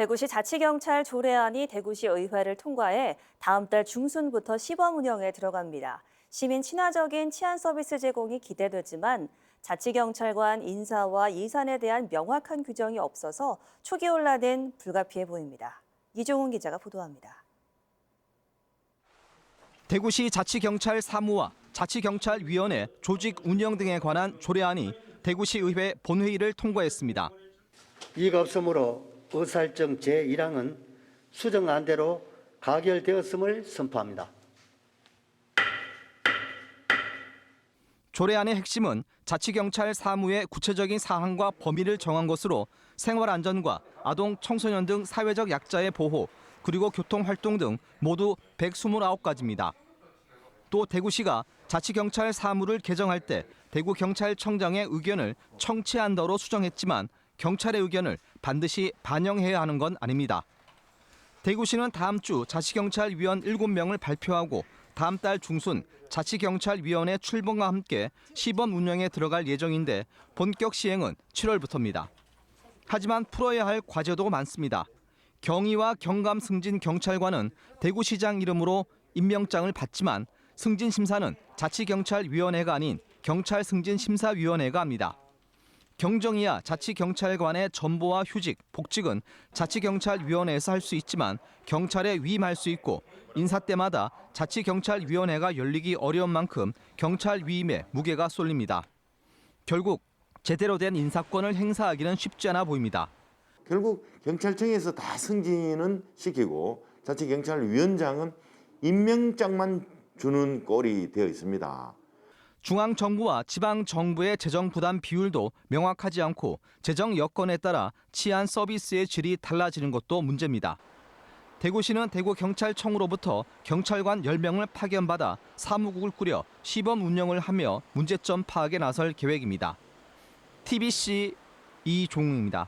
대구시 자치경찰 조례안이 대구시 의회를 통과해 다음 달 중순부터 시범 운영에 들어갑니다. 시민 친화적인 치안 서비스 제공이 기대되지만 자치경찰관 인사와 예산에 대한 명확한 규정이 없어서 초기 혼란은 불가피해 보입니다. 이종훈 기자가 보도합니다. 대구시 자치경찰 사무와 자치경찰위원회 조직 운영 등에 관한 조례안이 대구시 의회 본회의를 통과했습니다. 이가 없으므로 의사일정 제1항은 수정안대로 가결되었음을 선포합니다. 조례안의 핵심은 자치경찰 사무의 구체적인 사항과 범위를 정한 것으로 생활안전과 아동, 청소년 등 사회적 약자의 보호, 그리고 교통활동 등 모두 129가지입니다. 또 대구시가 자치경찰 사무를 개정할 때 대구경찰청장의 의견을 청취한다로 수정했지만 경찰의 의견을 반드시 반영해야 하는 건 아닙니다. 대구시는 다음 주 자치경찰위원 7명을 발표하고 다음 달 중순 자치경찰위원회 출범과 함께 시범 운영에 들어갈 예정인데 본격 시행은 7월부터입니다. 하지만 풀어야 할 과제도 많습니다. 경위와 경감 승진 경찰관은 대구시장 이름으로 임명장을 받지만 승진 심사는 자치경찰위원회가 아닌 경찰승진심사위원회가 합니다. 경정이야 자치경찰관의 전보와 휴직, 복직은 자치경찰위원회에서 할 수 있지만 경찰에 위임할 수 있고 인사 때마다 자치경찰위원회가 열리기 어려운 만큼 경찰 위임에 무게가 쏠립니다. 결국 제대로 된 인사권을 행사하기는 쉽지 않아 보입니다. 결국 경찰청에서 다 승진은 시키고 자치경찰위원장은 임명장만 주는 꼴이 되어 있습니다. 중앙정부와 지방정부의 재정 부담 비율도 명확하지 않고 재정 여건에 따라 치안 서비스의 질이 달라지는 것도 문제입니다. 대구시는 대구경찰청으로부터 경찰관 10명을 파견받아 사무국을 꾸려 시범 운영을 하며 문제점 파악에 나설 계획입니다. TBC 이종웅입니다.